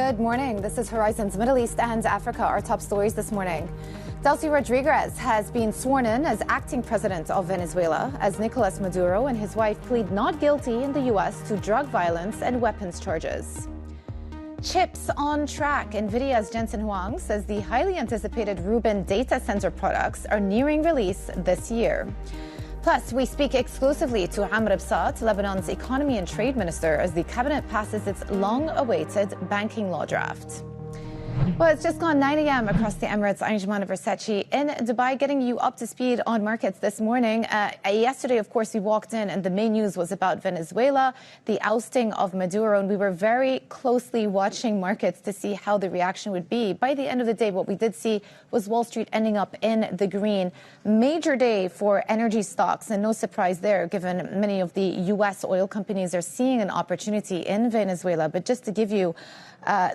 Good morning. This is Horizon's Middle East and Africa, our top stories this morning. Delcy Rodríguez has been sworn in as acting president of Venezuela as Nicolas Maduro and his wife plead not guilty in the U.S. to drug violence and weapons charges. Chips on track. Nvidia's Jensen Huang says the highly anticipated Rubin data center products are nearing release this year. Plus, we speak exclusively to Amer Bisat, Lebanon's economy and trade minister, as the cabinet passes its long-awaited banking law draft. Well, it's just gone 9 a.m. across the Emirates. I'm Jemana Versace in Dubai, getting you up to speed on markets this morning. Yesterday, of course, we walked in and the main news was about Venezuela, the ousting of Maduro, and we were very closely watching markets to see how the reaction would be. By the end of the day, what we did see was Wall Street ending up in the green. Major day for energy stocks, and no surprise there, given many of the U.S. oil companies are seeing an opportunity in Venezuela. But just to give you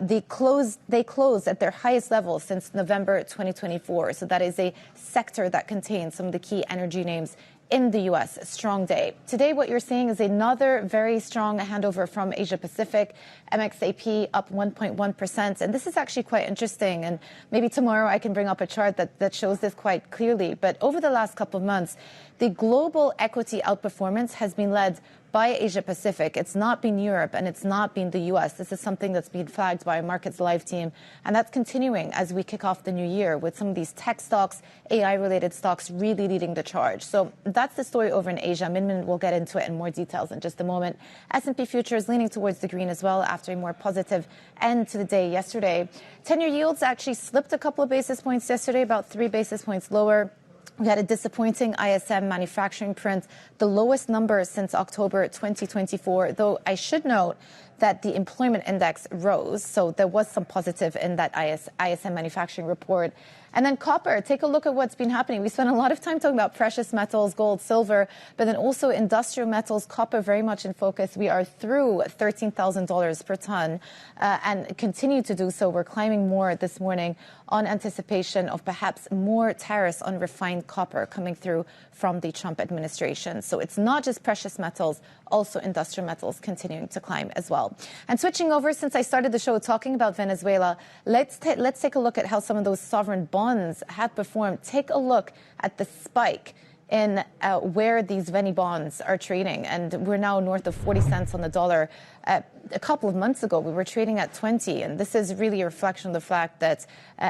they closed at their highest level since November 2024. So that is a sector that contains some of the key energy names in the U.S. A strong day. Today, what you're seeing is another very strong handover from Asia Pacific. MXAP up 1.1%. And this is actually quite interesting. And maybe tomorrow I can bring up a chart that shows this quite clearly. But over the last couple of months, the global equity outperformance has been led by Asia Pacific. It's not been Europe and it's not been the U.S. This is something that's been flagged by our Markets Live team. And that's continuing as we kick off the new year with some of these tech stocks, AI-related stocks really leading the charge. So that's the story over in Asia. Min will get into it in more details in just a moment. S&P futures leaning towards the green as well after a more positive end to the day yesterday. 10-year yields actually slipped a couple of basis points yesterday, about 3 basis points lower. We had a disappointing ISM manufacturing print, the lowest number since October 2024, though I should note that the employment index rose, so there was some positive in that ISM manufacturing report. And then copper, take a look at what's been happening. We spent a lot of time talking about precious metals, gold, silver, but then also industrial metals, copper very much in focus. We are through $13,000 per ton and continue to do so. We're climbing more this morning on anticipation of perhaps more tariffs on refined copper coming through from the Trump administration. So it's not just precious metals, also industrial metals continuing to climb as well. And switching over, since I started the show talking about Venezuela, let's take a look at how some of those sovereign bonds have performed. Take a look at the spike in where these Veni bonds are trading. And we're now north of 40 cents on the dollar. A couple of months ago, we were trading at 20. And this is really a reflection of the fact that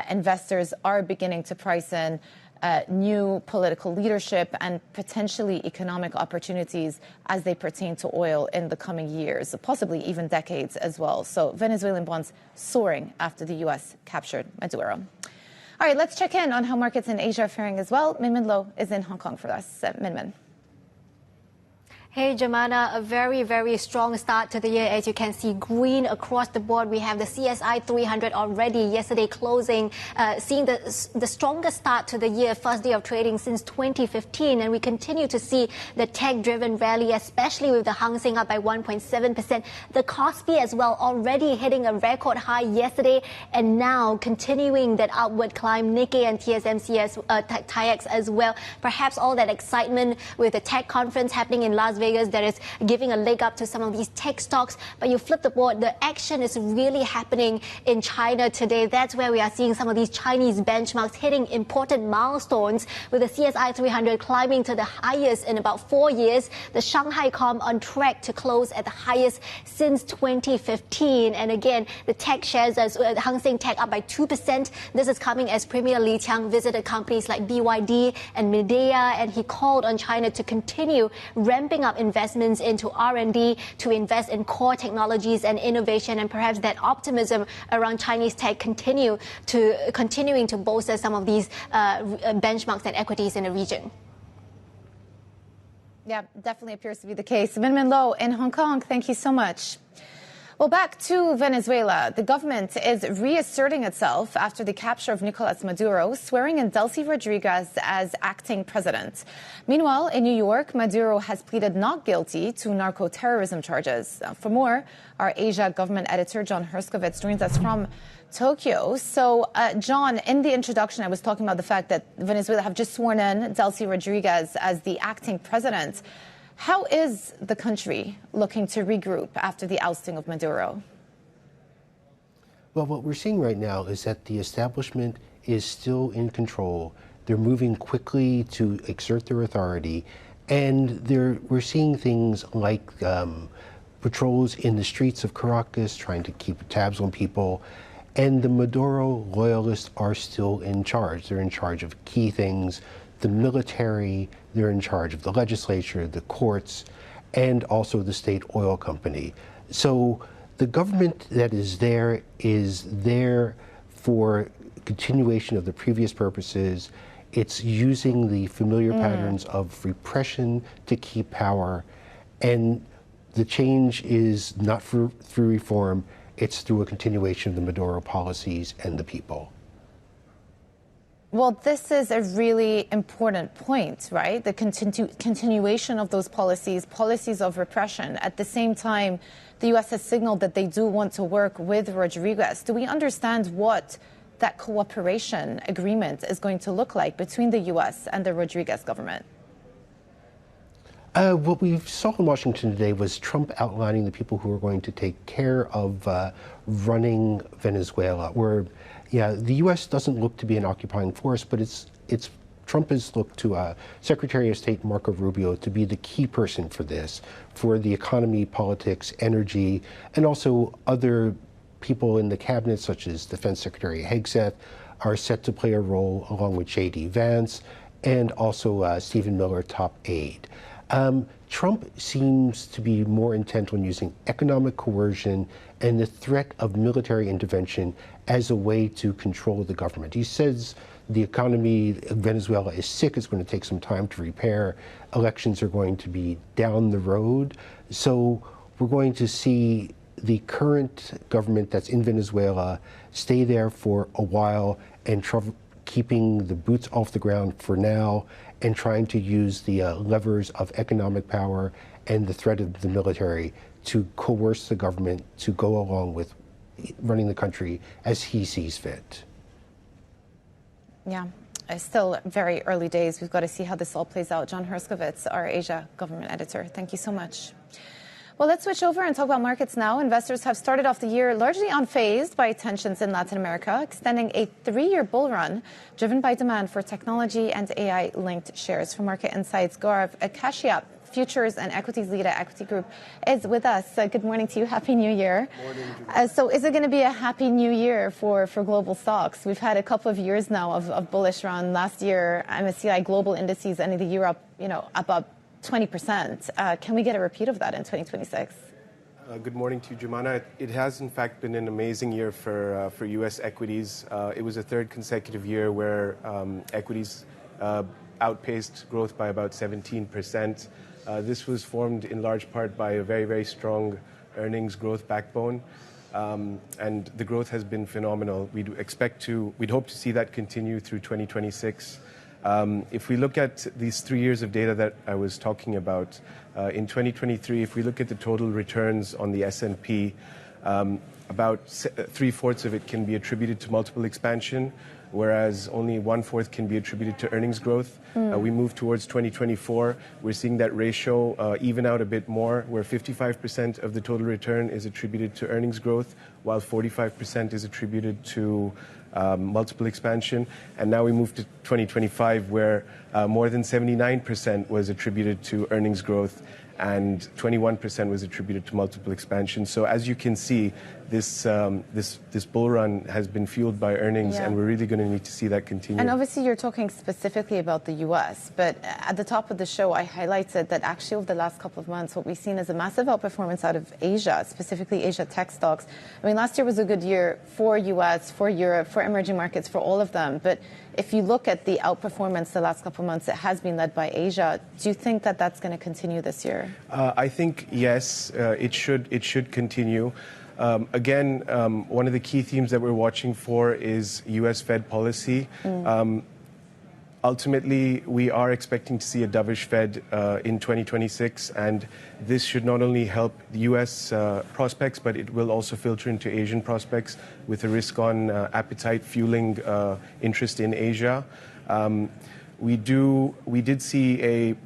investors are beginning to price in new political leadership and potentially economic opportunities as they pertain to oil in the coming years, possibly even decades as well. So Venezuelan bonds soaring after the U.S. captured Maduro. All right, let's check in on how markets in Asia are faring as well. Min Lo is in Hong Kong for us. Min. Hey, Jemana, a very, very strong start to the year. As you can see, green across the board. We have the CSI 300 already yesterday closing, seeing the strongest start to the year, first day of trading since 2015. And we continue to see the tech-driven rally, especially with the Hang Seng up by 1.7%. The Kospi as well, already hitting a record high yesterday and now continuing that upward climb. Nikkei and TSMC, TAIEX as well. Perhaps all that excitement with the tech conference happening in Las Vegas that is giving a leg up to some of these tech stocks. But you flip the board, the action is really happening in China today. That's where we are seeing some of these Chinese benchmarks hitting important milestones, with the CSI 300 climbing to the highest in about 4 years. The Shanghai Comp on track to close at the highest since 2015. And again, the tech shares, as Hang Seng Tech up by 2%. This is coming as Premier Li Qiang visited companies like BYD and Nvida, and he called on China to continue ramping up investments into R&D, to invest in core technologies and innovation, and perhaps that optimism around Chinese tech continuing to bolster some of these benchmarks and equities in the region. Yeah, definitely appears to be the case. Min Lo in Hong Kong, thank you so much. Well, back to Venezuela. The government is reasserting itself after the capture of Nicolas Maduro, swearing in Delcy Rodríguez as acting president. Meanwhile, in New York, Maduro has pleaded not guilty to narco-terrorism charges. For more, our Asia government editor, John Herskovitz, joins us from Tokyo. So, John, in the introduction, I was talking about the fact that Venezuela have just sworn in Delcy Rodríguez as the acting president. How is the country looking to regroup after the ousting of Maduro? Well, what we're seeing right now is that the establishment is still in control. They're moving quickly to exert their authority, and we're seeing things like patrols in the streets of Caracas trying to keep tabs on people. And the Maduro loyalists are still in charge. They're in charge of key things, the military, they're in charge of the legislature, the courts, and also the state oil company. So the government that is there for continuation of the previous purposes. It's using the familiar patterns of repression to keep power. And the change is not through reform, it's through a continuation of the Maduro policies and the people. Well, this is a really important point, right? The continuation of those policies of repression. At the same time, the U.S. has signaled that they do want to work with Rodríguez. Do we understand what that cooperation agreement is going to look like between the U.S. and the Rodríguez government? What we saw in Washington today was Trump outlining the people who are going to take care of running Venezuela, where, the U.S. doesn't look to be an occupying force, but Trump has looked to Secretary of State Marco Rubio to be the key person for this, for the economy, politics, energy, and also other people in the cabinet, such as Defense Secretary Hegseth, are set to play a role along with J.D. Vance and also Stephen Miller, top aide. Trump seems to be more intent on using economic coercion and the threat of military intervention as a way to control the government. He says the economy of Venezuela is sick, it's going to take some time to repair, elections are going to be down the road. So we're going to see the current government that's in Venezuela stay there for a while and keeping the boots off the ground for now and trying to use the levers of economic power and the threat of the military to coerce the government to go along with running the country as he sees fit. Yeah, it's still very early days. We've got to see how this all plays out. John Herskovitz, our Asia government editor, thank you so much. Well, let's switch over and talk about markets now. Investors have started off the year largely unfazed by tensions in Latin America, extending a 3-year bull run driven by demand for technology and AI-linked shares. For Market Insights, Gaurav Kashyap, Futures and Equities Lead at Equiti Group, is with us. Good morning to you. Happy New Year. Morning. So is it going to be a happy new year for global stocks? We've had a couple of years now of bullish run. Last year, MSCI global indices ended the year up, above 20%. Can we get a repeat of that in 2026? Good morning to you, Jumana. It has, in fact, been an amazing year for U.S. equities. It was a third consecutive year where equities outpaced growth by about 17%. This was formed in large part by a very, very strong earnings growth backbone. And the growth has been phenomenal. We'd hope to see that continue through 2026. If we look at these 3 years of data that I was talking about, in 2023, if we look at the total returns on the S&P, about 3/4 of it can be attributed to multiple expansion, whereas only 1/4 can be attributed to earnings growth. We move towards 2024. We're seeing that ratio even out a bit more, where 55% of the total return is attributed to earnings growth, while 45% is attributed to multiple expansion. And now we move to 2025, where more than 79% was attributed to earnings growth and 21% was attributed to multiple expansion. So as you can see, this bull run has been fueled by earnings, and we're really going to need to see that continue. And obviously you're talking specifically about the U.S., but at the top of the show, I highlighted that actually over the last couple of months, what we've seen is a massive outperformance out of Asia, specifically Asia tech stocks. I mean, last year was a good year for U.S., for Europe, for emerging markets, for all of them. But if you look at the outperformance the last couple of months, it has been led by Asia. Do you think that that's going to continue this year? I think, yes, it should continue. Again, one of the key themes that we're watching for is U.S. Fed policy. Ultimately, we are expecting to see a dovish Fed in 2026, and this should not only help the U.S. Prospects, but it will also filter into Asian prospects with a risk-on appetite fueling interest in Asia. We did see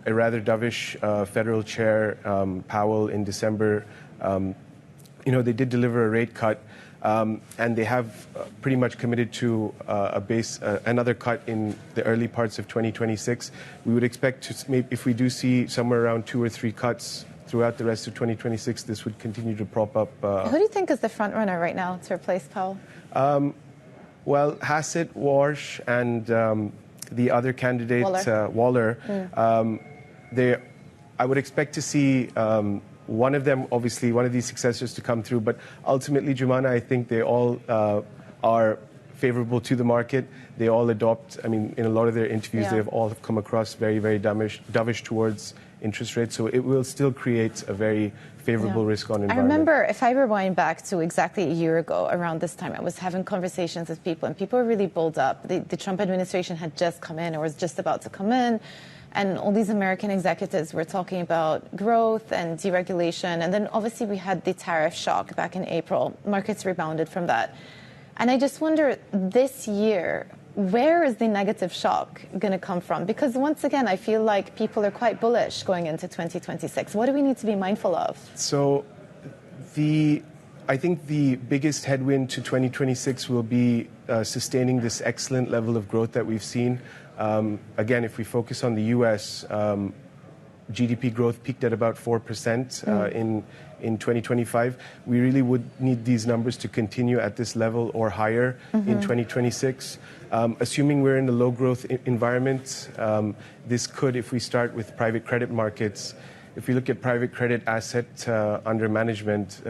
a rather dovish Federal Chair Powell in December. They did deliver a rate cut, and they have pretty much committed to another cut in the early parts of 2026. We would expect to, maybe if we do see somewhere around 2 or 3 cuts throughout the rest of 2026, this would continue to prop up. Who do you think is the front runner right now to replace Powell? Well, Hassett, Warsh, and the other candidate, Waller, I would expect to see one of them, obviously, one of these successors to come through. But ultimately, Jumana, I think they all are favorable to the market. They all adopt, I mean, in a lot of their interviews, they've all come across very, very dovish towards interest rates. So it will still create a very favorable risk-on environment. I remember, if I rewind back to exactly a year ago, around this time, I was having conversations with people, and people were really bulled up. The Trump administration had just come in, or was just about to come in, and all these American executives were talking about growth and deregulation. And then obviously we had the tariff shock back in April. Markets rebounded from that. And I just wonder, this year, where is the negative shock going to come from? Because once again, I feel like people are quite bullish going into 2026. What do we need to be mindful of? So I think the biggest headwind to 2026 will be sustaining this excellent level of growth that we've seen. Again, if we focus on the U.S., GDP growth peaked at about 4% in 2025. We really would need these numbers to continue at this level or higher in 2026. Assuming we're in a low growth environment, this could, if we start with private credit markets, if we look at private credit asset under management,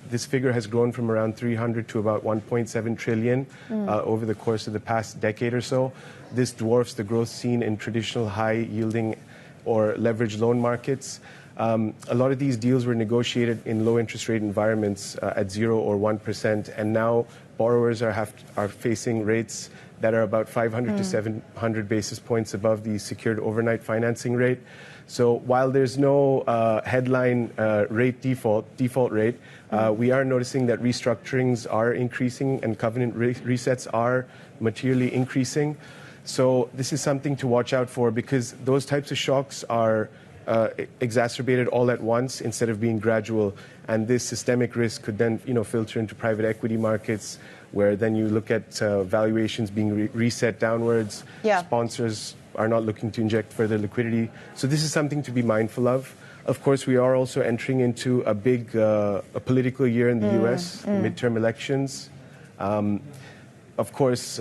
this figure has grown from around 300 to about 1.7 trillion over the course of the past decade or so. This dwarfs the growth seen in traditional high-yielding or leveraged loan markets. A lot of these deals were negotiated in low interest rate environments at 0 or 1%, and now borrowers are facing rates that are about 500 to 700 basis points above the secured overnight financing rate. So while there's no headline rate default rate, we are noticing that restructurings are increasing and covenant resets are materially increasing. So this is something to watch out for, because those types of shocks are exacerbated all at once instead of being gradual. And this systemic risk could then, filter into private equity markets, where then you look at valuations being reset downwards. Sponsors are not looking to inject further liquidity. So this is something to be mindful of. Of course, we are also entering into a big political year in the U.S., midterm elections. Of course,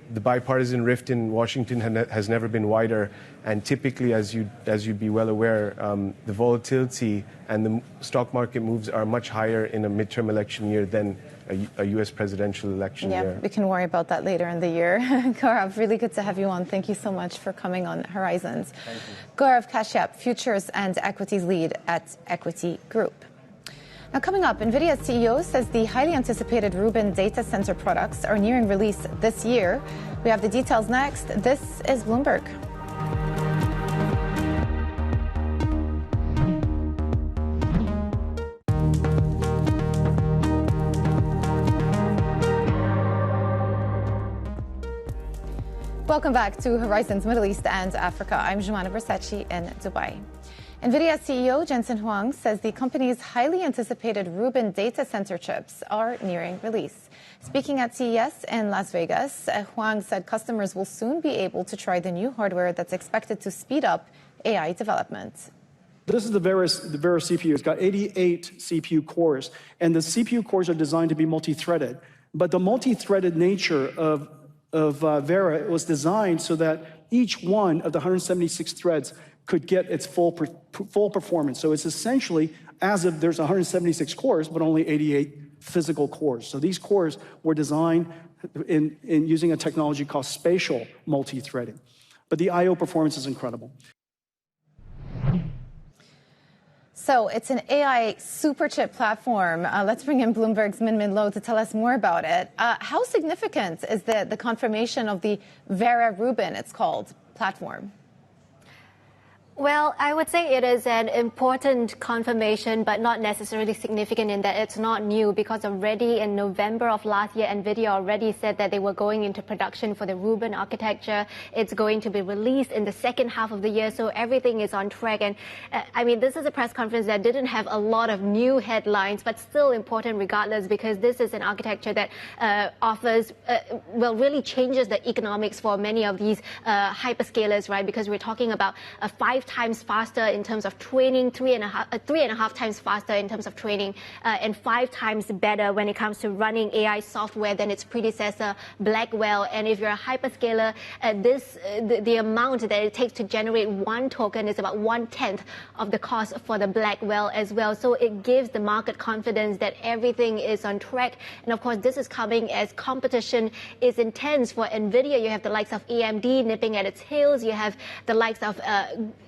the bipartisan rift in Washington has never been wider, and typically, as you'd be well aware, the volatility and the stock market moves are much higher in a midterm election year than a U.S. presidential election year. We can worry about that later in the year. Gaurav, really good to have you on. Thank you so much for coming on Horizons. Thank you. Gaurav Kashyap, Futures and Equities Lead at Equiti Group. Now, coming up, Nvidia CEO says the highly anticipated Rubin data center products are nearing release this year. We have the details next. This is Bloomberg. Welcome back to Horizons Middle East and Africa. I'm Jumana Versace in Dubai. Nvidia CEO Jensen Huang says the company's highly anticipated Rubin data center chips are nearing release. Speaking at CES in Las Vegas, Huang said customers will soon be able to try the new hardware that's expected to speed up AI development. This is the Vera CPU. It's got 88 CPU cores, and the CPU cores are designed to be multi-threaded. But the multi-threaded nature of Vera was designed so that each one of the 176 threads could get its full performance. So it's essentially as if there's 176 cores, but only 88 physical cores. So these cores were designed in using a technology called spatial multi-threading. But the I/O performance is incredible. So it's an AI superchip platform. Let's bring in Bloomberg's Min Lo to tell us more about it. How significant is the confirmation of the Vera Rubin, it's called, platform? Well, I would say it is an important confirmation, but not necessarily significant in that it's not new, because already in November of last year, Nvidia already said that they were going into production for the Rubin architecture. It's going to be released in the second half of the year, so everything is on track. And I mean, this is a press conference that didn't have a lot of new headlines, but still important regardless, because this is an architecture that offers, really changes the economics for many of these hyperscalers, right? Because we're talking about 5 times faster in terms of training, 3.5 times faster in terms of training, and 5 times better when it comes to running AI software than its predecessor, Blackwell. And if you're a hyperscaler, the amount that it takes to generate one token is about 1/10 of the cost for the Blackwell as well. So it gives the market confidence that everything is on track. And of course, this is coming as competition is intense for Nvidia. You have the likes of AMD nipping at its heels. You have the likes of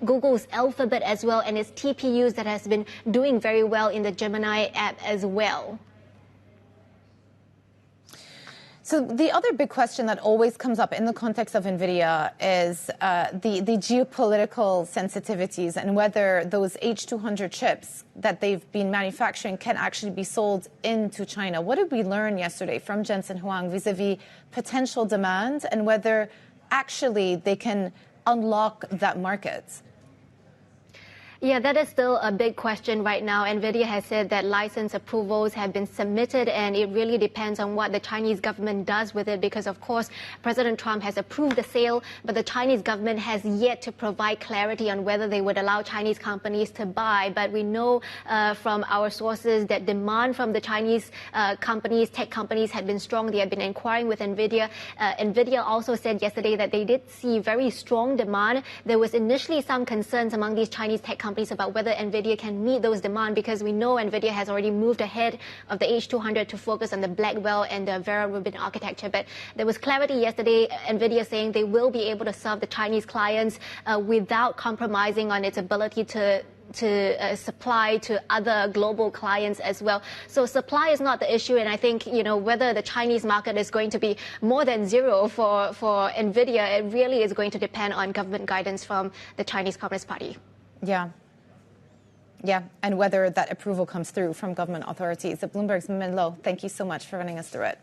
Google's Alphabet as well, and its TPUs that has been doing very well in the Gemini app as well. So the other big question that always comes up in the context of Nvidia is the geopolitical sensitivities and whether those H200 chips that they've been manufacturing can actually be sold into China. What did we learn yesterday from Jensen Huang vis-a-vis potential demand and whether actually they can unlock that market? Yeah, that is still a big question right now. Nvidia has said that license approvals have been submitted, and it really depends on what the Chinese government does with it, because of course President Trump has approved the sale, but the Chinese government has yet to provide clarity on whether they would allow Chinese companies to buy. But we know from our sources that demand from the Chinese companies, tech companies, had been strong. They had been inquiring with Nvidia. Nvidia also said yesterday that they did see very strong demand. There was initially some concerns among these Chinese tech companies about whether Nvidia can meet those demands, because we know Nvidia has already moved ahead of the H200 to focus on the Blackwell and the Vera Rubin architecture. But there was clarity yesterday, Nvidia saying they will be able to serve the Chinese clients without compromising on its ability to supply to other global clients as well. So supply is not the issue, and I think, whether the Chinese market is going to be more than zero for Nvidia, it really is going to depend on government guidance from the Chinese Communist Party. Yeah, and whether that approval comes through from government authorities. Bloomberg's Min Lo, thank you so much for running us through it.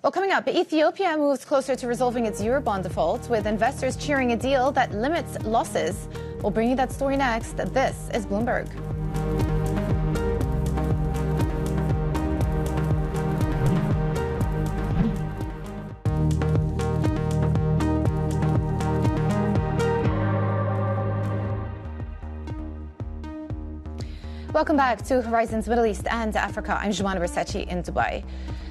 Well, coming up, Ethiopia moves closer to resolving its Eurobond default, with investors cheering a deal that limits losses. We'll bring you that story next. This is Bloomberg. Welcome back to Horizons Middle East and Africa. I'm Amer Bisat in Dubai.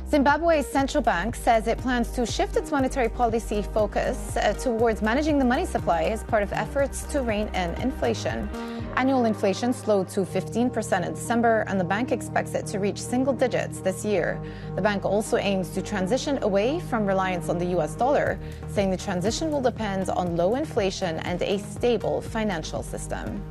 Zimbabwe's central bank says it plans to shift its monetary policy focus towards managing the money supply as part of efforts to rein in inflation. Annual inflation slowed to 15% in December, and the bank expects it to reach single digits this year. The bank also aims to transition away from reliance on the US dollar, saying the transition will depend on low inflation and a stable financial system.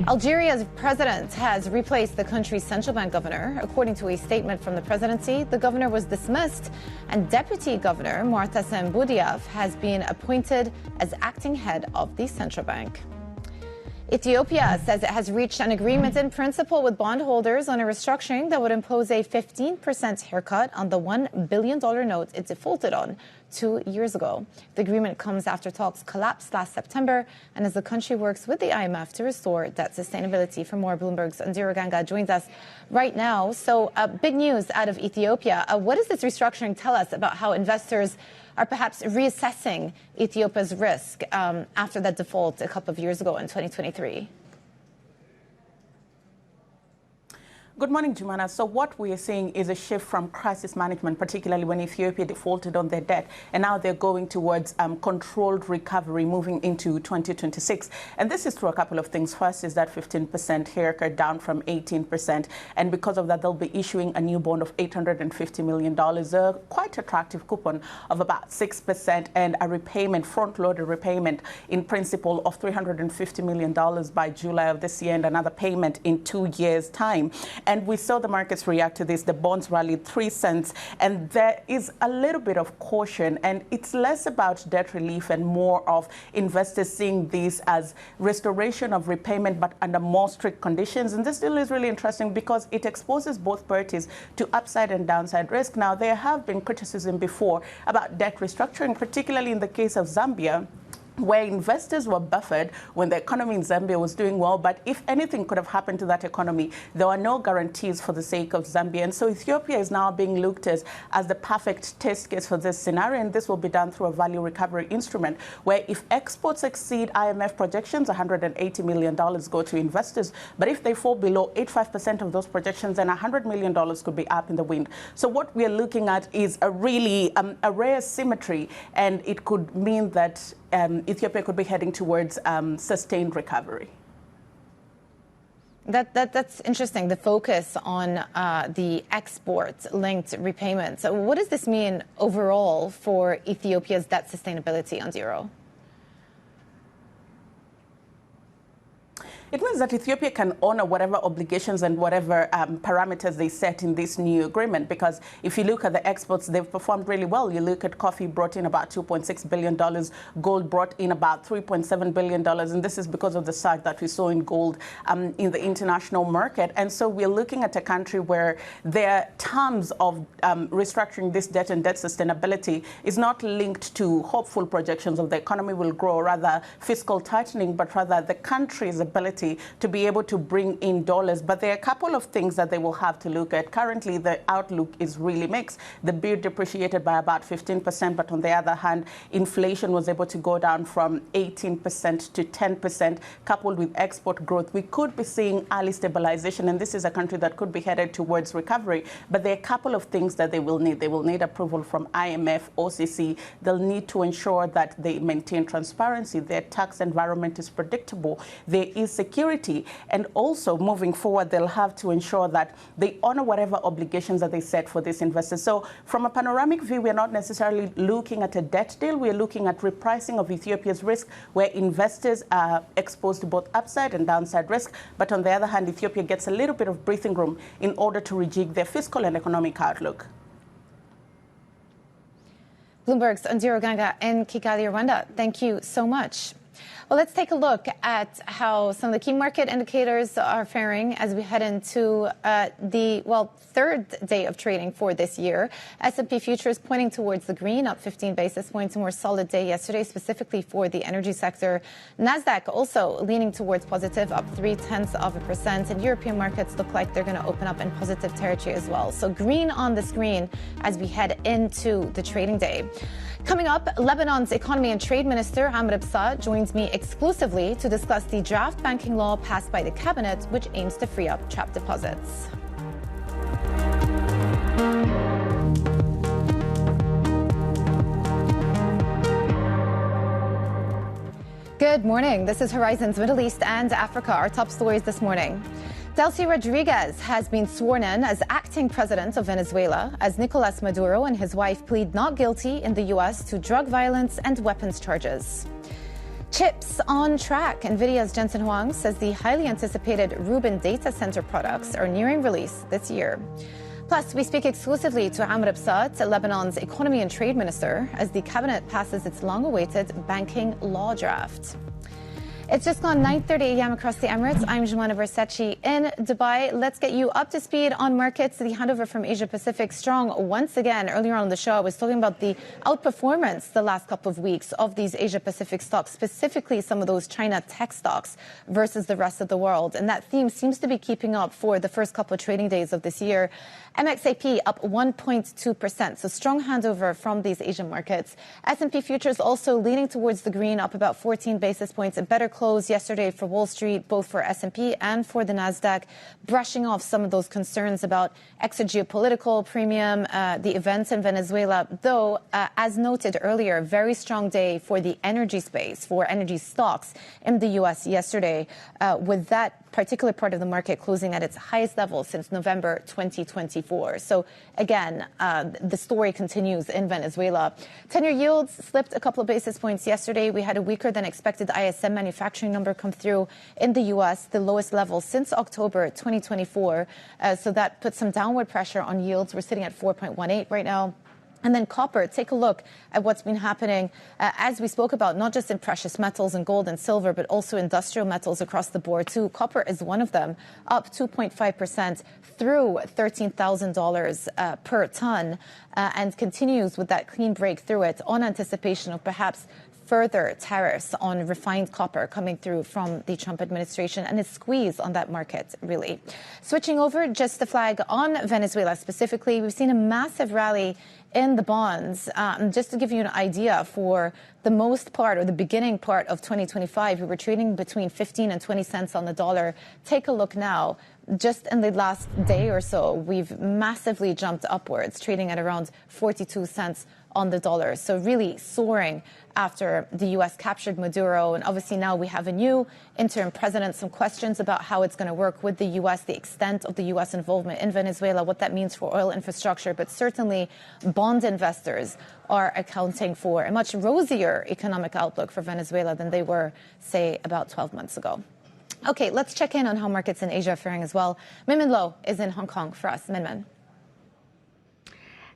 Algeria's president has replaced the country's central bank governor. According to a statement from the presidency, the governor was dismissed, and Deputy Governor Mu'tasim Boudiaf has been appointed as acting head of the central bank. Ethiopia says it has reached an agreement in principle with bondholders on a restructuring that would impose a 15% haircut on the $1 billion note it defaulted on 2 years ago. The agreement comes after talks collapsed last September and as the country works with the IMF to restore debt sustainability. For more, Bloomberg's Andira Ganga joins us right now. So big news out of Ethiopia. What does this restructuring tell us about how investors are perhaps reassessing Ethiopia's risk after that default a couple of years ago in 2023? Good morning, Jumana. So what we are seeing is a shift from crisis management, particularly when Ethiopia defaulted on their debt, and now they're going towards controlled recovery moving into 2026. And this is through a couple of things. First is that 15% haircut down from 18%. And because of that, they'll be issuing a new bond of $850 million, a quite attractive coupon of about 6%, and a repayment, front-loaded repayment in principle of $350 million by July of this year, and another payment in 2 years' time. And we saw the markets react to this. The bonds rallied 3 cents, and there is a little bit of caution, and it's less about debt relief and more of investors seeing this as restoration of repayment, but under more strict conditions. And this deal is really interesting because it exposes both parties to upside and downside risk. Now, there have been criticism before about debt restructuring, particularly in the case of Zambia, where investors were buffered when the economy in Zambia was doing well. But if anything could have happened to that economy, there were no guarantees for the sake of Zambia. And so Ethiopia is now being looked at as the perfect test case for this scenario. And this will be done through a value recovery instrument, where if exports exceed IMF projections, $180 million go to investors. But if they fall below 85% of those projections, then $100 million could be up in the wind. So what we are looking at is a really a rare symmetry, and it could mean that Ethiopia could be heading towards sustained recovery. That's interesting, the focus on the export-linked repayments. So what does this mean overall for Ethiopia's debt sustainability on zero? It means that Ethiopia can honor whatever obligations and whatever parameters they set in this new agreement, because if you look at the exports, they've performed really well. You look at coffee, brought in about $2.6 billion, gold brought in about $3.7 billion, and this is because of the surge that we saw in gold in the international market. And so we're looking at a country where their terms of restructuring this debt and debt sustainability is not linked to hopeful projections of the economy will grow, or rather fiscal tightening, but rather the country's ability to be able to bring in dollars. But there are a couple of things that they will have to look at. Currently, the outlook is really mixed. The birr depreciated by about 15%, but on the other hand, inflation was able to go down from 18% to 10%, coupled with export growth. We could be seeing early stabilization, and this is a country that could be headed towards recovery. But there are a couple of things that they will need. They will need approval from IMF, OCC. They'll need to ensure that they maintain transparency. Their tax environment is predictable. There is security, and also moving forward, they'll have to ensure that they honor whatever obligations that they set for these investors. So from a panoramic view, we're not necessarily looking at a debt deal. We're looking at repricing of Ethiopia's risk, where investors are exposed to both upside and downside risk. But on the other hand, Ethiopia gets a little bit of breathing room in order to rejig their fiscal and economic outlook. Bloomberg's Onziro Ganga in Kigali, Rwanda. Thank you so much. Well, let's take a look at how some of the key market indicators are faring as we head into the third day of trading for this year. S&P futures pointing towards the green, up 15 basis points, a more solid day yesterday, specifically for the energy sector. Nasdaq also leaning towards positive, up 0.3%, and European markets look like they're going to open up in positive territory as well. So green on the screen as we head into the trading day. Coming up, Lebanon's Economy and Trade Minister Amer Bisat joins me exclusively to discuss the draft banking law passed by the cabinet, which aims to free up trapped deposits. Good morning. This is Horizon's Middle East and Africa. Our top stories this morning. Delcy Rodríguez has been sworn in as acting president of Venezuela as Nicolas Maduro and his wife plead not guilty in the U.S. to drug violence and weapons charges. Chips on track. Nvidia's Jensen Huang says the highly anticipated Rubin data center products are nearing release this year. Plus, we speak exclusively to Amer Bisat, Lebanon's Economy and Trade Minister, as the cabinet passes its long-awaited banking law draft. It's just gone 9:30 a.m. across the Emirates. I'm Jumana Versace in Dubai. Let's get you up to speed on markets. The handover from Asia Pacific strong once again. Earlier on the show, I was talking about the outperformance the last couple of weeks of these Asia Pacific stocks, specifically some of those China tech stocks versus the rest of the world. And that theme seems to be keeping up for the first couple of trading days of this year. MXAP up 1.2%, so strong handover from these Asian markets. S&P futures also leaning towards the green, up about 14 basis points. A better close yesterday for Wall Street, both for S&P and for the Nasdaq, brushing off some of those concerns about extra geopolitical premium, the events in Venezuela. Though, as noted earlier, very strong day for the energy space, for energy stocks in the U.S. yesterday, with that particular part of the market closing at its highest level since November 2024. So again, the story continues in Venezuela. 10-year yields slipped a couple of basis points yesterday. We had a weaker than expected ISM manufacturing number come through in the U.S., the lowest level since October 2024. So that put some downward pressure on yields. We're sitting at 4.18 right now. And then copper, take a look at what's been happening, as we spoke about, not just in precious metals and gold and silver, but also industrial metals across the board, too. Copper is one of them, up 2.5% through $13,000 per ton, and continues with that clean break through it on anticipation of perhaps further tariffs on refined copper coming through from the Trump administration and a squeeze on that market, really. Switching over, just the flag on Venezuela specifically, we've seen a massive rally in the bonds. Just to give you an idea, for the most part or the beginning part of 2025, we were trading between 15 and 20 cents on the dollar. Take a look now. Just in the last day or so, we've massively jumped upwards, trading at around 42 cents on the dollar. So really soaring after the U.S. captured Maduro. And obviously now we have a new interim president, some questions about how it's going to work with the U.S., the extent of the U.S. involvement in Venezuela, what that means for oil infrastructure. But certainly bond investors are accounting for a much rosier economic outlook for Venezuela than they were, say, about 12 months ago. Okay, let's check in on how markets in Asia are faring as well. Min Lo is in Hong Kong for us. Min.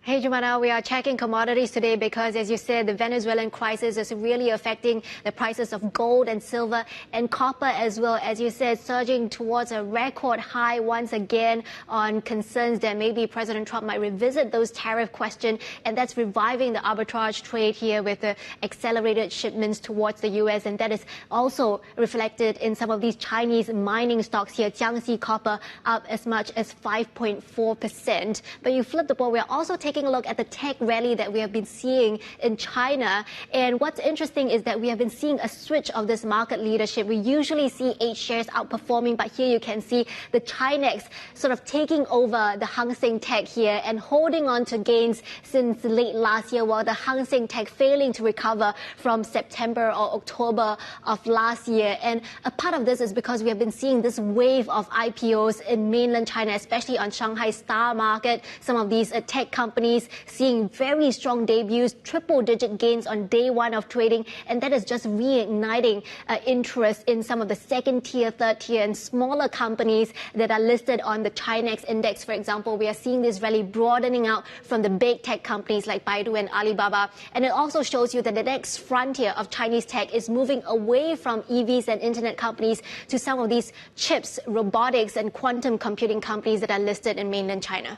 Hey, Jumana, we are checking commodities today because, as you said, the Venezuelan crisis is really affecting the prices of gold and silver and copper as well. As you said, surging towards a record high once again on concerns that maybe President Trump might revisit those tariff questions, and that's reviving the arbitrage trade here with the accelerated shipments towards the U.S. And that is also reflected in some of these Chinese mining stocks here. Jiangxi Copper up as much as 5.4%. But you flip the board, we are also taking a look at the tech rally that we have been seeing in China. And what's interesting is that we have been seeing a switch of this market leadership. We usually see H shares outperforming, but here you can see the Chinex sort of taking over the Hang Seng Tech here and holding on to gains since late last year, while the Hang Seng Tech failing to recover from September or October of last year. And a part of this is because we have been seeing this wave of IPOs in mainland China, especially on Shanghai Star Market. Some of these tech companies seeing very strong debuts, triple-digit gains on day one of trading, and that is just reigniting interest in some of the second-tier, third-tier, and smaller companies that are listed on the Chinex index. For example, we are seeing this rally broadening out from the big tech companies like Baidu and Alibaba, and it also shows you that the next frontier of Chinese tech is moving away from EVs and internet companies to some of these chips, robotics, and quantum computing companies that are listed in mainland China.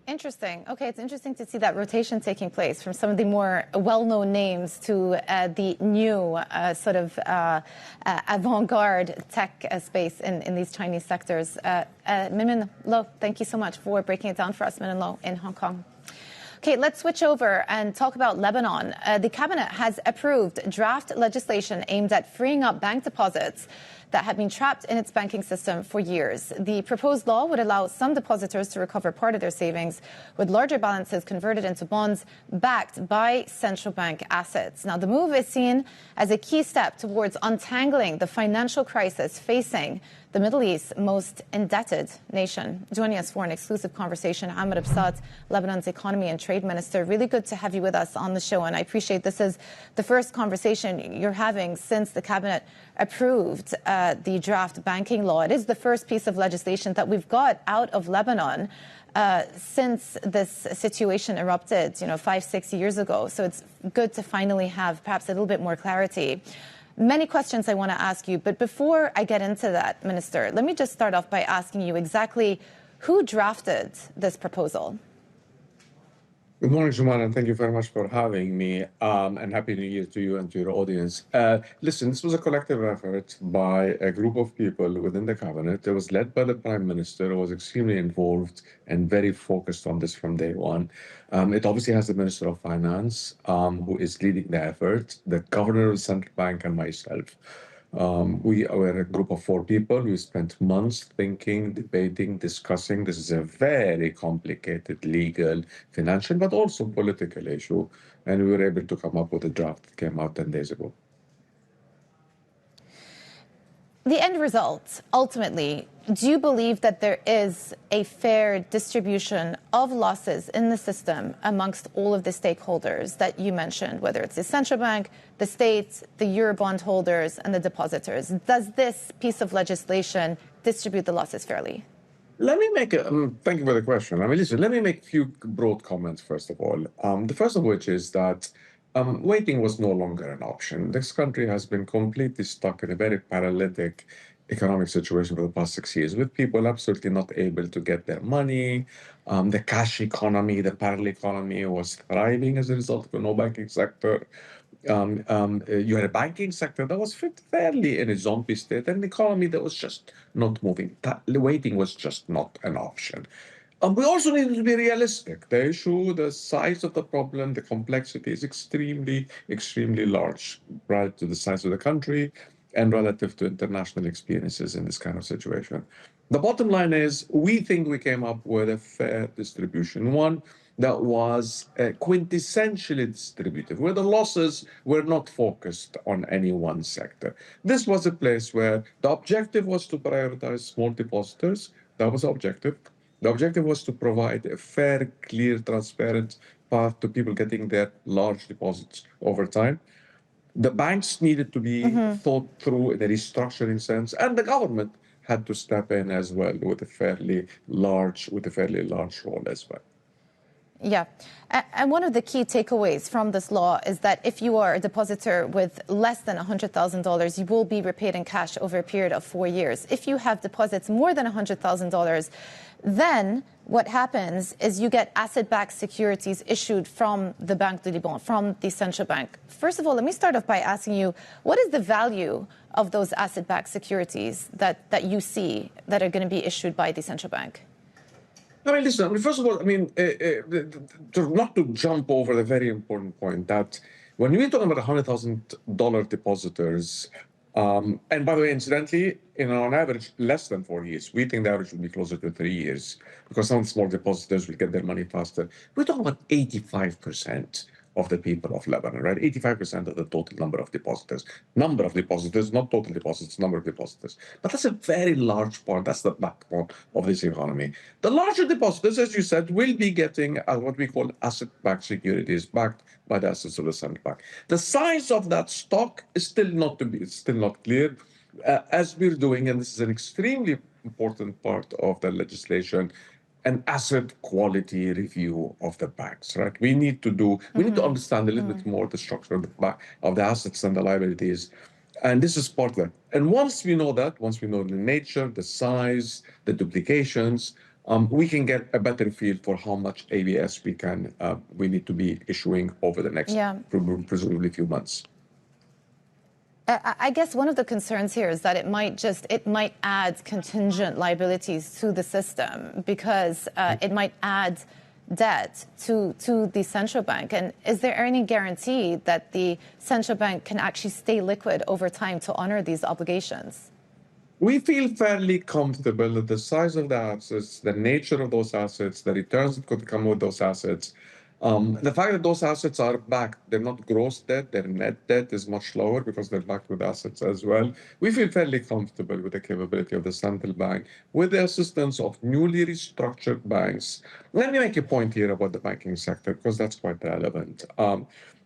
Interesting. Okay, it's interesting to see that rotation taking place from some of the more well-known names to the new sort of avant-garde tech space in these Chinese sectors. Min Lo, thank you so much for breaking it down for us, Min Lo, in Hong Kong. Okay, let's switch over and talk about Lebanon. The cabinet has approved draft legislation aimed at freeing up bank deposits that had been trapped in its banking system for years. The proposed law would allow some depositors to recover part of their savings, with larger balances converted into bonds backed by central bank assets. Now, the move is seen as a key step towards untangling the financial crisis facing the Middle East's most indebted nation. Joining us for an exclusive conversation, Amer Bisat, Lebanon's economy and trade minister. Really good to have you with us on the show, and I appreciate this is the first conversation you're having since the cabinet approved the draft banking law. It is the first piece of legislation that we've got out of Lebanon since this situation erupted, 5-6 years ago. So it's good to finally have perhaps a little bit more clarity. Many questions I want to ask you, but before I get into that, Minister, let me just start off by asking you exactly who drafted this proposal. Good morning, Jumana. Thank you very much for having me, and Happy New Year to you and to your audience. Listen, this was a collective effort by a group of people within the cabinet. It was led by the Prime Minister, who was extremely involved and very focused on this from day one. It obviously has the Minister of Finance, who is leading the effort, the Governor of the Central Bank, and myself. We are a group of 4 people. We spent months thinking, debating, discussing. This is a very complicated legal, financial, but also political issue. And we were able to come up with a draft that came out 10 days ago. The end result, ultimately, do you believe that there is a fair distribution of losses in the system amongst all of the stakeholders that you mentioned, whether it's the central bank, the states, the Eurobond holders, and the depositors? Does this piece of legislation distribute the losses fairly? Let me make thank you for the question. I mean, listen, let me make a few broad comments, first of all. The first of which is that waiting was no longer an option. This country has been completely stuck in a very paralytic economic situation for the past 6 years, with people absolutely not able to get their money. The cash economy, the parallel economy was thriving as a result of a no banking sector. You had a banking sector that was fairly in a zombie state, and an economy that was just not moving. Waiting was just not an option. We also need to be realistic. The issue, the size of the problem, the complexity is extremely, extremely large relative to the size of the country and relative to international experiences in this kind of situation. The bottom line is we think we came up with a fair distribution, one that was quintessentially distributive, where the losses were not focused on any one sector. This was a place where the objective was to prioritize small depositors. That was the objective. The objective was to provide a fair, clear, transparent path to people getting their large deposits over time. The banks needed to be thought through in a restructuring sense, and the government had to step in as well with a fairly large role as well. Yeah. And one of the key takeaways from this law is that if you are a depositor with less than $100,000, you will be repaid in cash over a period of 4 years. If you have deposits more than $100,000, then what happens is you get asset-backed securities issued from the Banque de Liban, from the central bank. First of all, let me start off by asking you, what is the value of those asset-backed securities that you see that are going to be issued by the central bank? I mean, listen, first of all, not to jump over the very important point that when we're talking about $100,000 depositors, and by the way, incidentally, on average, less than 4 years. We think the average will be closer to 3 years because some small depositors will get their money faster. We're talking about 85% of the people of Lebanon, right? 85% of the total number of depositors. Number of depositors, not total deposits, number of depositors. But that's a very large part. That's the backbone of this economy. The larger depositors, as you said, will be getting what we call asset-backed securities, backed by the assets of the central bank. The size of that stock is still not clear. As we're doing, and this is an extremely important part of the legislation, an asset quality review of the banks, right? We need to understand a little bit more the structure of the assets and the liabilities. And this is part of that. And once we know that, once we know the nature, the size, the duplications, we can get a better feel for how much ABS we need to be issuing over the next, presumably, few months. I guess one of the concerns here is that it might add contingent liabilities to the system because it might add debt to the central bank. And is there any guarantee that the central bank can actually stay liquid over time to honor these obligations? We feel fairly comfortable that the size of the assets, the nature of those assets, the returns that could come with those assets, the fact that those assets are backed, they're not gross debt, their net debt is much lower because they're backed with assets as well. We feel fairly comfortable with the capability of the central bank, with the assistance of newly restructured banks. Let me make a point here about the banking sector, because that's quite relevant.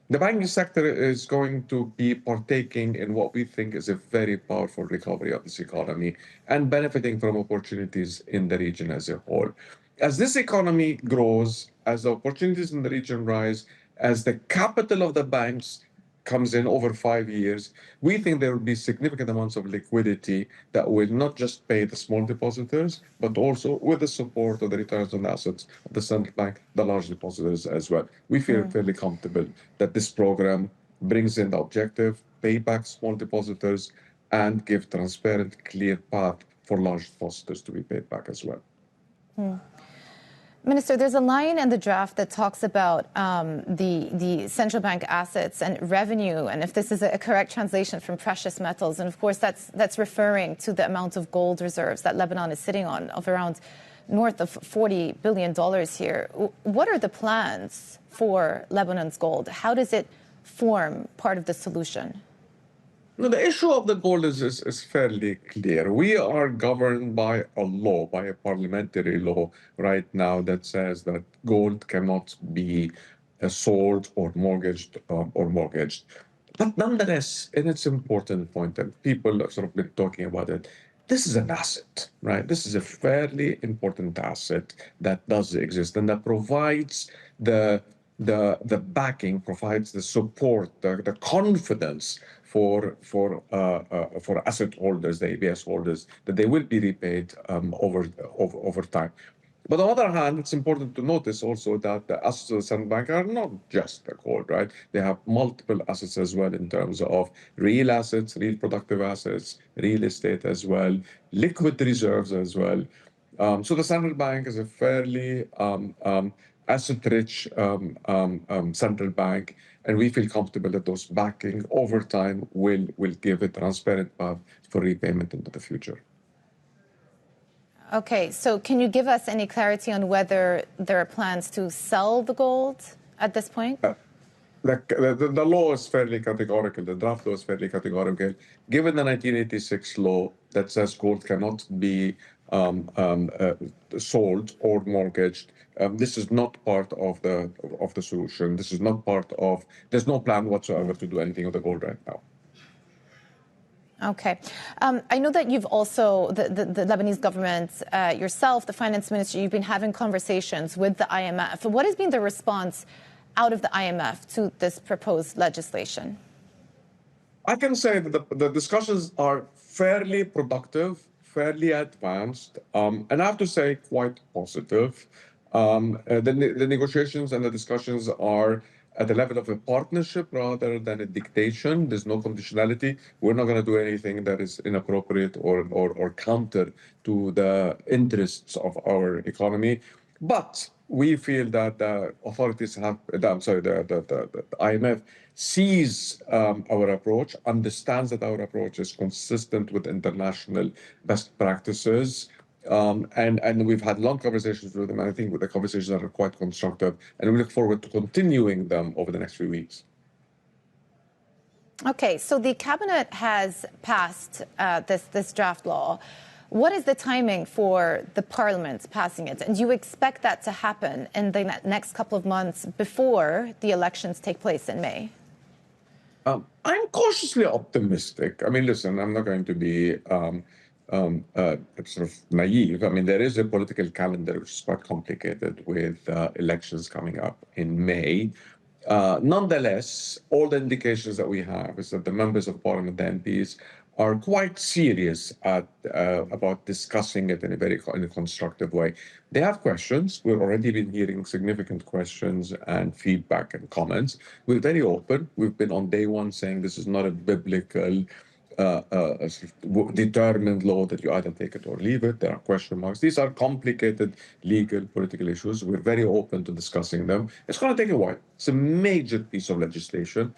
The banking sector is going to be partaking in what we think is a very powerful recovery of this economy and benefiting from opportunities in the region as a whole. As this economy grows, as the opportunities in the region rise, as the capital of the banks comes in over 5 years, we think there will be significant amounts of liquidity that will not just pay the small depositors, but also with the support of the returns on assets of the central bank, the large depositors as well. We feel fairly comfortable that this program brings in the objective, pay back small depositors, and give transparent, clear path for large depositors to be paid back as well. Minister, there's a line in the draft that talks about the central bank assets and revenue, and if this is a correct translation from precious metals, and of course that's referring to the amount of gold reserves that Lebanon is sitting on of around north of $40 billion here. What are the plans for Lebanon's gold? How does it form part of the solution? No, the issue of the gold is fairly clear. We are governed by a law, by a parliamentary law right now that says that gold cannot be sold or mortgaged But nonetheless, and it's an important point that people have sort of been talking about it, this is an asset, right? This is a fairly important asset that does exist and that provides the backing, provides the support, the confidence for asset holders, the ABS holders, that they will be repaid over time. But on the other hand, it's important to notice also that the assets of the central bank are not just the gold, right? They have multiple assets as well in terms of real assets, real productive assets, real estate as well, liquid reserves as well. So the central bank is a fairly asset-rich central bank, and we feel comfortable that those backing over time will give a transparent path for repayment into the future. Okay, so can you give us any clarity on whether there are plans to sell the gold at this point? The law is fairly categorical. The draft law is fairly categorical. Given the 1986 law that says gold cannot be sold or mortgaged, this is not part of the solution. This is not part of. There's no plan whatsoever to do anything with the gold right now. Okay. I know that you've also, the Lebanese government, yourself, the finance minister, you've been having conversations with the IMF. What has been the response out of the IMF to this proposed legislation? I can say that the discussions are fairly productive, fairly advanced, and I have to say quite positive. The negotiations and the discussions are at the level of a partnership rather than a dictation. There's no conditionality. We're not going to do anything that is inappropriate or counter to the interests of our economy. But we feel that the authorities have, the IMF sees our approach, understands that our approach is consistent with international best practices. And we've had long conversations with them, and I think the conversations are quite constructive, and we look forward to continuing them over the next few weeks. Okay, so the cabinet has passed this draft law. What is the timing for the parliament passing it? And do you expect that to happen in the next couple of months before the elections take place in May? I'm cautiously optimistic. I mean, listen, I'm not going to be sort of naive. I mean, there is a political calendar which is quite complicated with elections coming up in May. Nonetheless, all the indications that we have is that the members of parliament, the MPs, are quite serious about discussing it in a constructive way. They have questions. We've already been hearing significant questions and feedback and comments. We're very open. We've been on day one saying this is not a biblical determined law that you either take it or leave it. There are question marks. These are complicated legal, political issues. We're very open to discussing them. It's going to take a while. It's a major piece of legislation.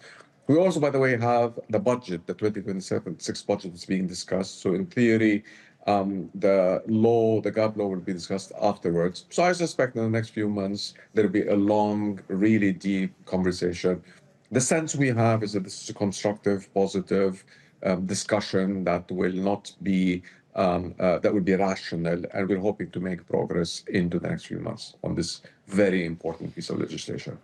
We also, by the way, have the budget, the 2026 budget is being discussed. So in theory, the GAP law will be discussed afterwards. So I suspect in the next few months, there'll be a long, really deep conversation. The sense we have is that this is a constructive, positive discussion that will not be, that will be rational. And we're hoping to make progress into the next few months on this very important piece of legislation.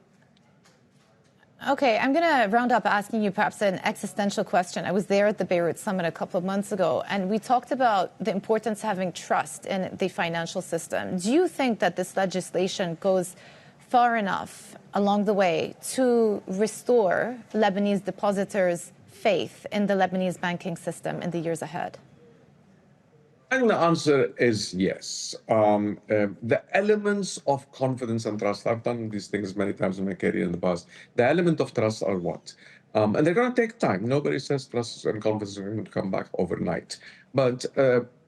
Okay, I'm going to round up asking you perhaps an existential question. I was there at the Beirut Summit a couple of months ago, and we talked about the importance of having trust in the financial system. Do you think that this legislation goes far enough along the way to restore Lebanese depositors' faith in the Lebanese banking system in the years ahead? And the answer is yes. The elements of confidence and trust, I've done these things many times in my career in the past. The element of trust are what? And they're going to take time. Nobody says trust and confidence are going to come back overnight. But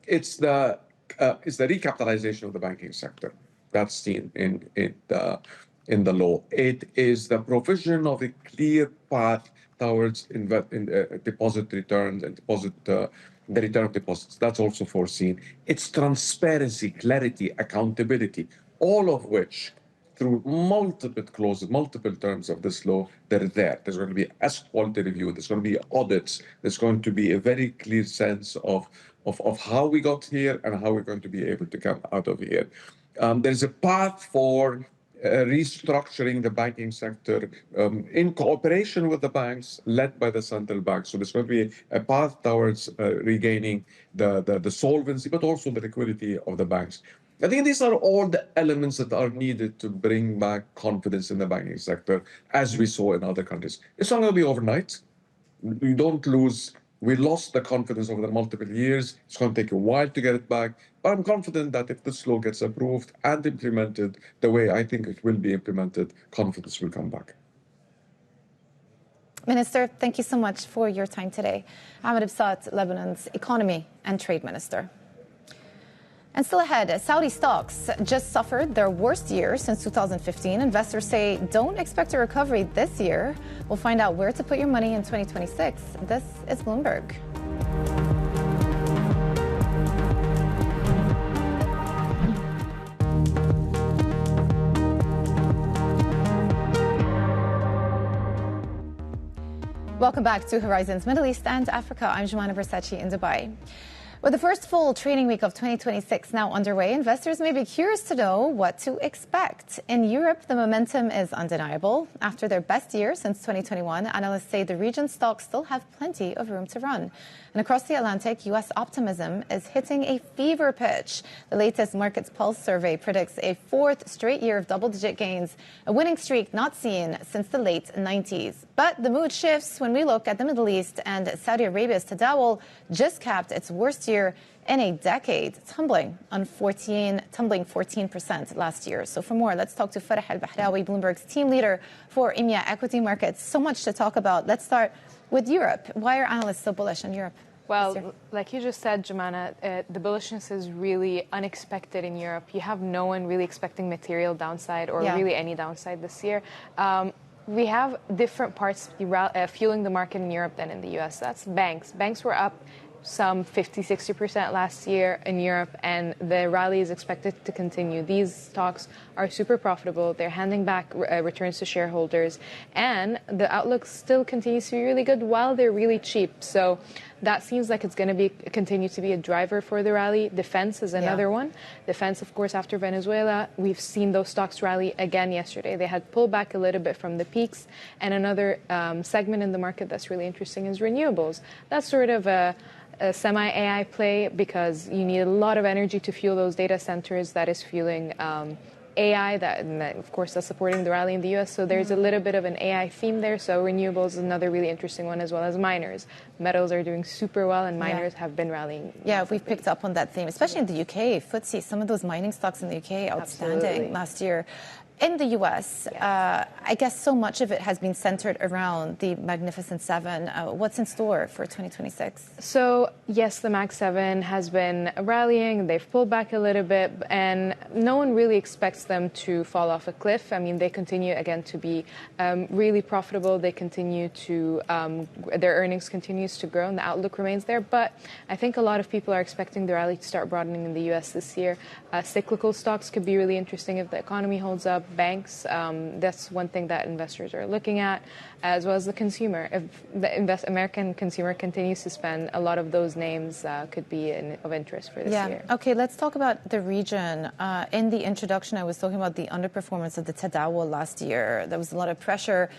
it's the recapitalization of the banking sector. That's seen in the law. It is the provision of a clear path towards deposit returns and the return of deposits. That's also foreseen. It's transparency, clarity, accountability, all of which through multiple clauses, multiple terms of this law, they're there. There's going to be asset quality review. There's going to be audits. There's going to be a very clear sense of how we got here and how we're going to be able to come out of here. There's a path for restructuring the banking sector in cooperation with the banks, led by the central bank. So there's going to be a path towards regaining the solvency, but also the liquidity of the banks. I think these are all the elements that are needed to bring back confidence in the banking sector, as we saw in other countries. It's not going to be overnight. We don't lose. We lost the confidence over the multiple years. It's going to take a while to get it back. But I'm confident that if this law gets approved and implemented the way I think it will be implemented, confidence will come back. Minister, thank you so much for your time today. Amer Bisat, Lebanon's Economy and Trade Minister. And still ahead, Saudi stocks just suffered their worst year since 2015. Investors say don't expect a recovery this year. We'll find out where to put your money in 2026. This is Bloomberg. Welcome back to Horizons Middle East and Africa. I'm Amer Bisat in Dubai. With the first full trading week of 2026 now underway, investors may be curious to know what to expect. In Europe, the momentum is undeniable. After their best year since 2021, analysts say the region's stocks still have plenty of room to run. And across the Atlantic, U.S. optimism is hitting a fever pitch. The latest Markets Pulse survey predicts a fourth straight year of double-digit gains, a winning streak not seen since the late 90s. But the mood shifts when we look at the Middle East, and Saudi Arabia's Tadawul just capped its worst year in a decade, tumbling 14% last year. So for more, let's talk to Vera Al-Bahrawi, Bloomberg's team leader for EMEA equity markets. So much to talk about. Let's start with Europe. Why are analysts so bullish on Europe? Well, like you just said, Jumana, the bullishness is really unexpected in Europe. You have no one really expecting material downside or really any downside this year. We have different parts fueling the market in Europe than in the US. That's banks. Banks were up some 50-60% last year in Europe, and the rally is expected to continue. These stocks are super profitable. They're handing back returns to shareholders, and the outlook still continues to be really good while they're really cheap. So that seems like it's going to continue to be a driver for the rally. Defense is another one. Defense, of course, after Venezuela, we've seen those stocks rally again yesterday. They had pulled back a little bit from the peaks. And another segment in the market that's really interesting is renewables. That's sort of a semi-AI play because you need a lot of energy to fuel those data centers. That is fueling AI, and of course that's supporting the rally in the US. So there's a little bit of an AI theme there. So renewables is another really interesting one, as well as miners. Metals are doing super well, and miners have been rallying. Yeah, we've picked up on that theme, especially in the UK. FTSE, some of those mining stocks in the UK, outstanding last year. In the U.S., I guess so much of it has been centered around the Magnificent Seven. What's in store for 2026? So, yes, the Mag 7 has been rallying. They've pulled back a little bit, and no one really expects them to fall off a cliff. I mean, they continue, again, to be really profitable. They continue to, their earnings continues to grow, and the outlook remains there. But I think a lot of people are expecting the rally to start broadening in the U.S. this year. Cyclical stocks could be really interesting if the economy holds up. Banks, that's one thing that investors are looking at, as well as the consumer. If the American consumer continues to spend, a lot of those names could be of interest for this year. Okay, let's talk about the region. In the introduction, I was talking about the underperformance of the Tadawul last year. There was a lot of pressure.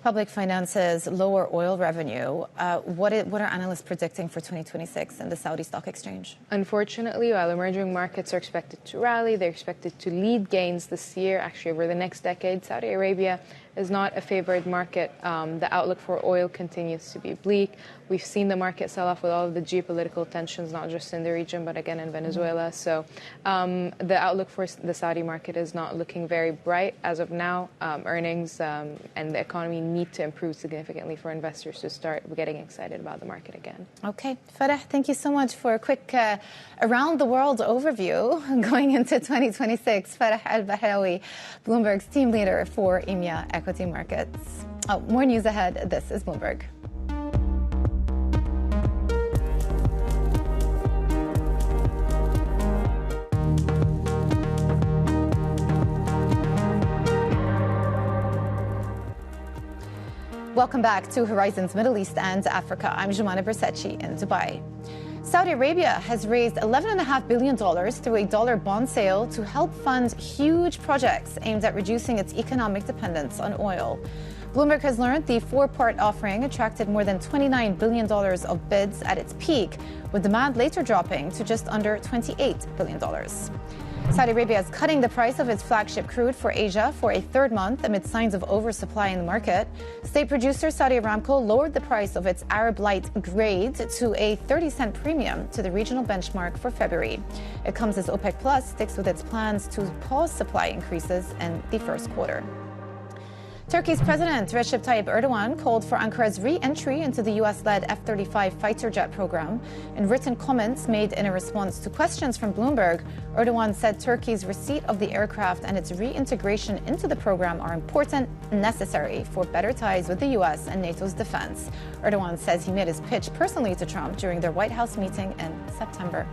Public finances, lower oil revenue. What are analysts predicting for 2026 in the Saudi Stock Exchange? Unfortunately, while emerging markets are expected to rally, they're expected to lead gains this year, actually over the next decade. Saudi Arabia is not a favored market. The outlook for oil continues to be bleak. We've seen the market sell off with all of the geopolitical tensions, not just in the region, but again in Venezuela. So the outlook for the Saudi market is not looking very bright as of now. Earnings and the economy need to improve significantly for investors to start getting excited about the market again. Okay, Vera, thank you so much for a quick around-the-world overview going into 2026. Vera Al-Bahrawi, Bloomberg's team leader for EMEA equity markets. More news ahead. This is Bloomberg. Welcome back to Horizons Middle East and Africa. I'm Amer Bisat in Dubai. Saudi Arabia has raised $11.5 billion through a dollar bond sale to help fund huge projects aimed at reducing its economic dependence on oil. Bloomberg has learned the four-part offering attracted more than $29 billion of bids at its peak, with demand later dropping to just under $28 billion. Saudi Arabia is cutting the price of its flagship crude for Asia for a third month amid signs of oversupply in the market. State producer Saudi Aramco lowered the price of its Arab Light grade to a 30-cent premium to the regional benchmark for February. It comes as OPEC Plus sticks with its plans to pause supply increases in the first quarter. Turkey's President Recep Tayyip Erdogan called for Ankara's re-entry into the US-led F-35 fighter jet program. In written comments made in a response to questions from Bloomberg, Erdogan said Turkey's receipt of the aircraft and its reintegration into the program are important and necessary for better ties with the US and NATO's defense. Erdogan says he made his pitch personally to Trump during their White House meeting in September.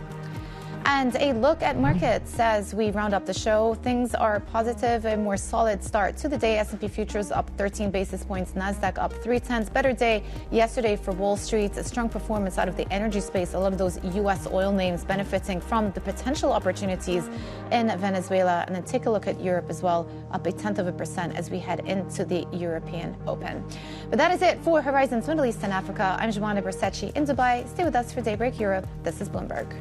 And a look at markets as we round up the show. Things are positive, a more solid start to the day. S&P futures up 13 basis points, NASDAQ up 0.3. Better day yesterday for Wall Street. A strong performance out of the energy space. A lot of those U.S. oil names benefiting from the potential opportunities in Venezuela. And then take a look at Europe as well, up 0.1% as we head into the European Open. But that is it for Horizons Middle East and Africa. I'm Amer Bisat in Dubai. Stay with us for Daybreak Europe. This is Bloomberg.